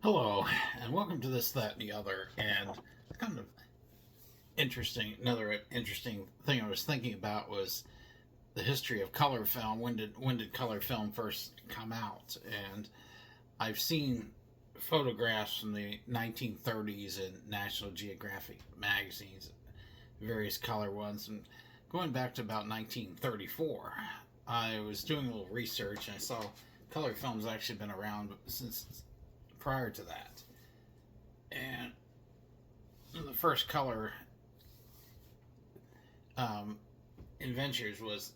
Hello, and welcome to This, That, and the Other. And kind of another interesting thing I was thinking about was the history of color film. When did color film first come out? And I've seen photographs from the 1930s in National Geographic magazines, various color ones, and going back to about 1934. I was doing a little research and I saw color film's actually been around since prior to that. And the first color um, inventors was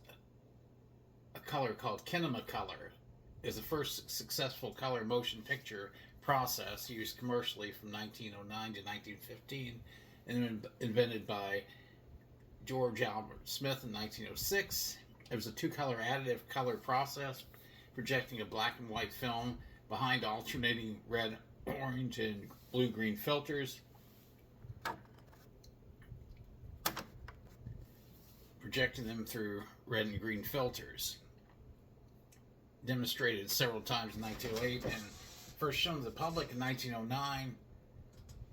a color called Kinemacolor. Is the first successful color motion picture process used commercially from 1909 to 1915, and invented by George Albert Smith in 1906. It was a two-color additive color process, projecting a black and white film behind alternating red, orange, and blue-green filters, projecting them through red and green filters. Demonstrated several times in 1908 and first shown to the public in 1909.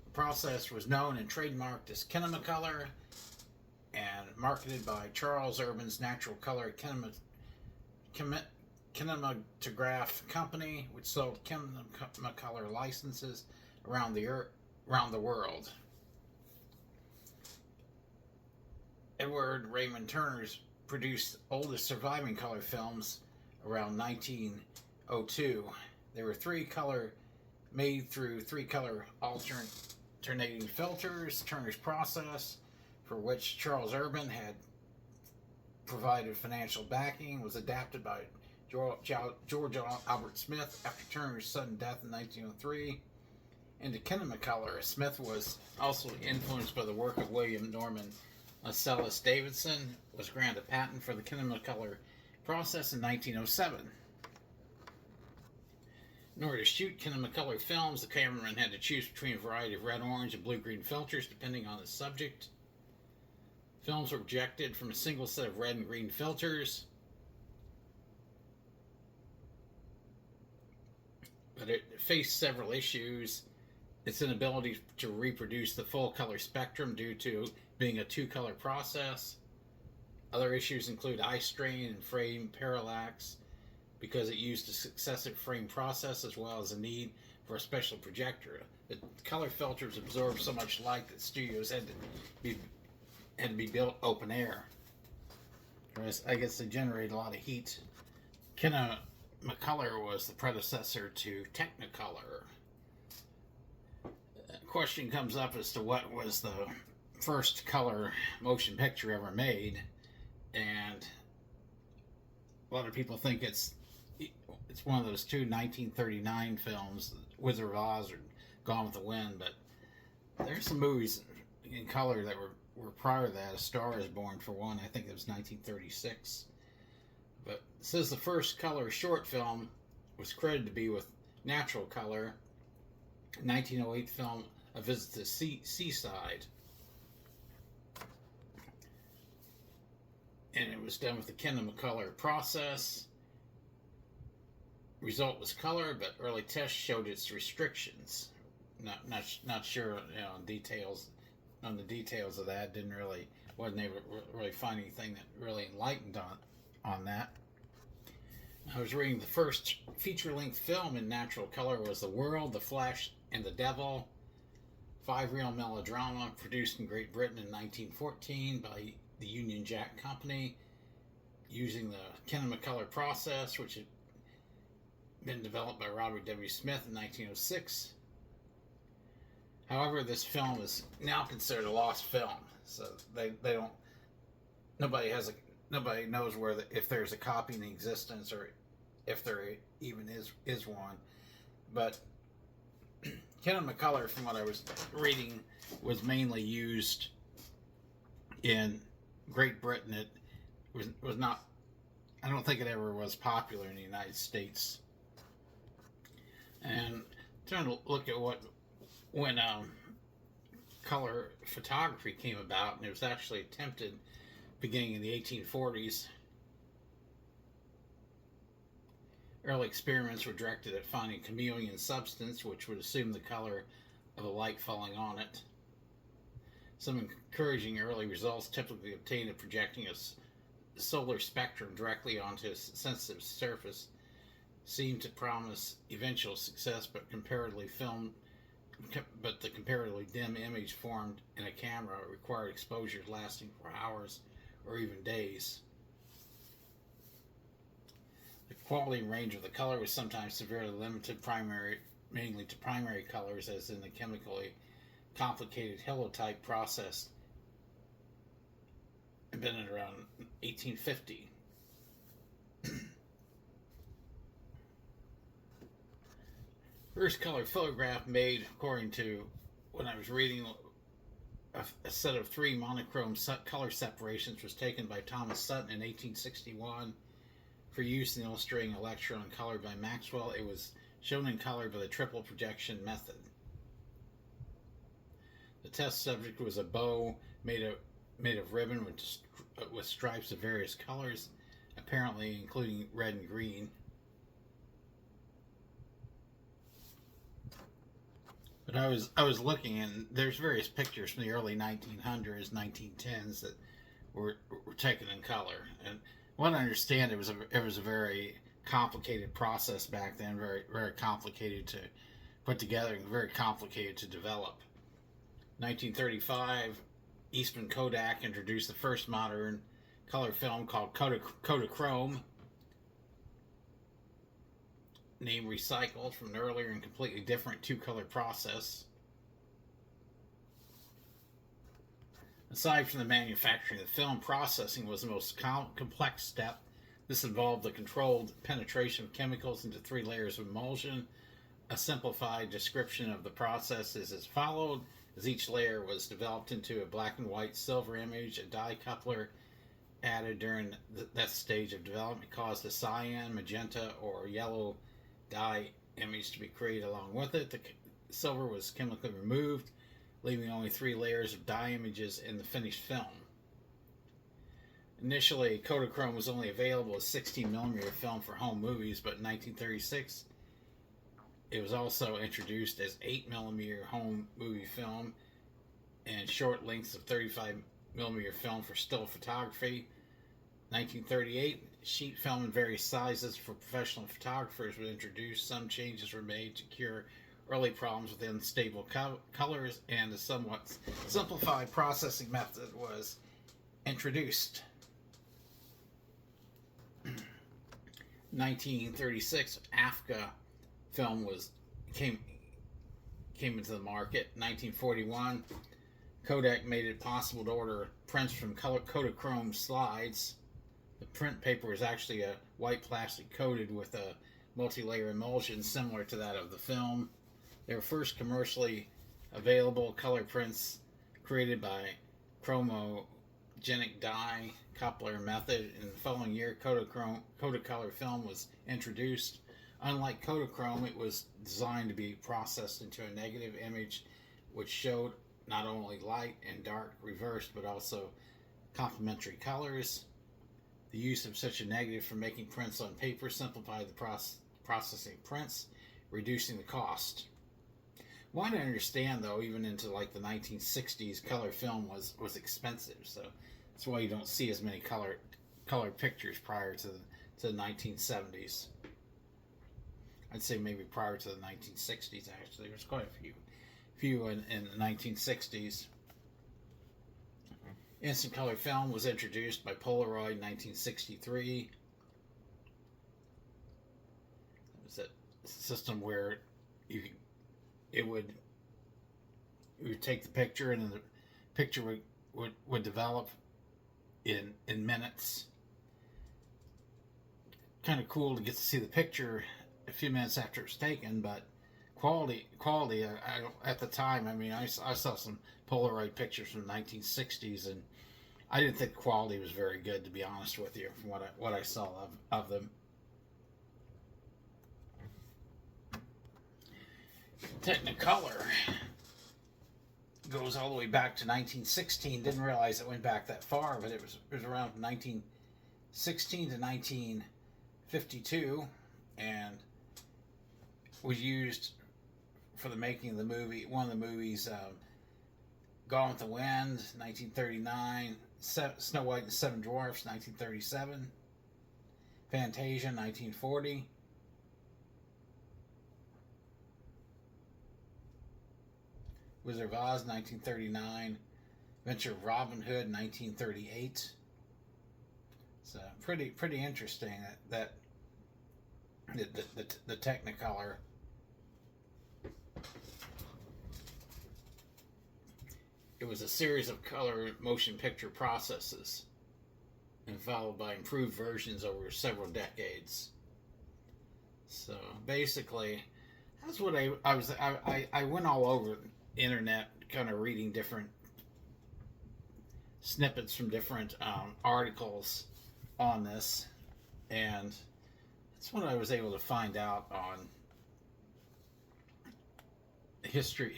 The process was known and trademarked as Kinemacolor and marketed by Charles Urban's Natural Color Kinematograph Company, which sold Kinemacolor licenses around the world. Edward Raymond Turner's produced oldest surviving color films around 1902. There were made through three color alternating filters. Turner's process, for which Charles Urban had provided financial backing, was adapted by George Albert Smith after Turner's sudden death in 1903 into Kinemacolor. Smith was also influenced by the work of William Norman Marcellus Davidson, was granted a patent for the Kinemacolor process in 1907. In order to shoot Kinemacolor films, the cameraman had to choose between a variety of red, orange, and blue-green filters depending on the subject. Films were projected from a single set of red and green filters, but it faced several issues. Its inability to reproduce the full color spectrum due to being a two-color process. Other issues include eye strain and frame parallax because it used a successive frame process, as well as a need for a special projector. The color filters absorb so much light that studios had to be built open air. I guess they generate a lot of heat. Kinemacolor was the predecessor to Technicolor. A question comes up as to what was the first color motion picture ever made, and a lot of people think it's one of those two 1939 films, Wizard of Oz or Gone with the Wind, but there's some movies in color that were prior to that. A Star is Born, for one. I think it was 1936. But it says the first color short film was credited to be with Natural Color, 1908 film A Visit to Seaside. And it was done with the Kinemacolor process. Result was color, but early tests showed its restrictions. Not sure, details on the details of that. Wasn't able to really find anything that really enlightened on that. I was reading the first feature-length film in Natural Color was The World, The Flesh, and the Devil, 5-reel melodrama produced in Great Britain in 1914 by the Union Jack Company, using the Kinemacolor process, which had been developed by Robert W. Smith in 1906. However, this film is now considered a lost film, so they don't. Nobody knows if there's a copy in existence or if there even is one. But Kinemacolor, from what I was reading, was mainly used in Great Britain. It was not. I don't think it ever was popular in the United States. And trying to look at when color photography came about, and it was actually attempted beginning in the 1840s. Early experiments were directed at finding chameleon substance, which would assume the color of the light falling on it. Some encouraging early results, typically obtained in projecting a solar spectrum directly onto a sensitive surface, seemed to promise eventual success, but the comparatively dim image formed in a camera required exposures lasting for hours or even days. The quality and range of the color was sometimes severely limited, mainly to primary colors, as in the chemically complicated holotype process invented around 1850. First color photograph made, according to when I was reading, a set of 3 monochrome color separations was taken by Thomas Sutton in 1861 for use in illustrating a lecture on color by Maxwell. It was shown in color by the triple projection method. The test subject was a bow made of ribbon with stripes of various colors, apparently including red and green. But I was looking, and there's various pictures from the early 1900s, 1910s that were taken in color. And what I understand, it was a very complicated process back then, very complicated to put together and very complicated to develop. 1935, Eastman Kodak introduced the first modern color film called Kodachrome, name recycled from an earlier and completely different 2-color process. Aside from the manufacturing of the film, processing was the most complex step. This involved the controlled penetration of chemicals into 3 layers of emulsion. A simplified description of the process is as followed. As each layer was developed into a black and white silver image, a dye coupler added during that stage of development caused a cyan, magenta, or yellow dye image to be created along with it. The silver was chemically removed, leaving only 3 layers of dye images in the finished film. Initially, Kodachrome was only available as 16mm film for home movies, but in 1936, it was also introduced as 8mm home movie film and short lengths of 35mm film for still photography. 1938, sheet film in various sizes for professional photographers was introduced. Some changes were made to cure early problems with unstable colors, and a somewhat simplified processing method was introduced. 1936, AFCA film came into the market. 1941, Kodak made it possible to order prints from Kodachrome slides. The print paper was actually a white plastic coated with a multi-layer emulsion similar to that of the film. They were first commercially available color prints created by chromogenic dye coupler method. In the following year, Kodacolor film was introduced. Unlike Kodachrome, it was designed to be processed into a negative image which showed not only light and dark reversed, but also complementary colors. The use of such a negative for making prints on paper simplified the processing of prints, reducing the cost. What I understand, though, even into like the 1960s, color film was expensive, so that's why you don't see as many color pictures prior to the 1970s. I'd say maybe prior to the 1960s, actually. There's quite a few in the 1960s. Instant color film was introduced by Polaroid in 1963. It was a system where you would take the picture, and then the picture would develop in minutes. Kind of cool to get to see the picture a few minutes after it's taken, but quality. At the time, I mean, I saw some Polaroid pictures from the 1960s, and I didn't think the quality was very good, to be honest with you, from what I saw of them. Technicolor goes all the way back to 1916. Didn't realize it went back that far, but it was around 1916 to 1952. and was used for the making of the movie. One of the movies, Gone with the Wind, 1939. Snow White and the Seven Dwarfs, 1937. Fantasia, 1940. Wizard of Oz, 1939. Adventure of Robin Hood, 1938. So pretty interesting that the Technicolor. It was a series of color motion picture processes, and followed by improved versions over several decades. So basically, that's what I went all over the internet, kind of reading different snippets from different articles on this, and that's what I was able to find out on history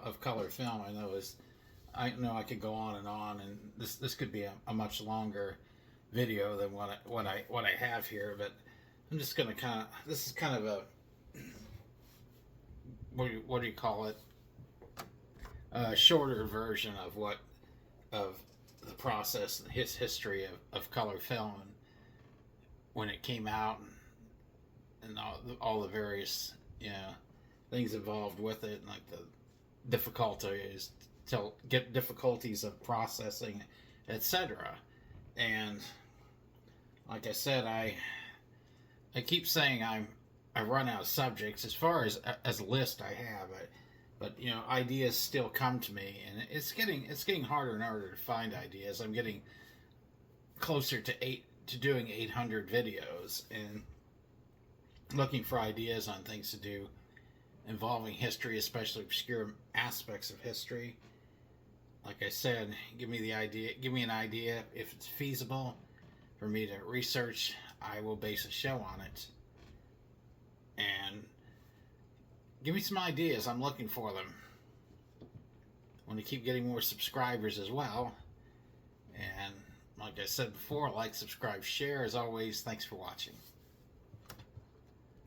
of color film. I know I could go on, and this could be a much longer video than what I have here, but I'm just gonna this is kind of a what do you call it? A shorter version of the process, his history of color film, and when it came out, and all the various things involved with it, and like the difficulties of processing, etc. And like I said, I keep saying I run out of subjects as far as a list I have, but ideas still come to me, and it's getting harder and harder to find ideas. I'm getting closer to doing 800 videos and looking for ideas on things to do involving history, especially obscure aspects of history. Like I said, give me an idea. If it's feasible for me to research, I will base a show on it. And give me some ideas. I'm looking for them. I want to keep getting more subscribers as well. And like I said before, like, subscribe, share. As always, thanks for watching.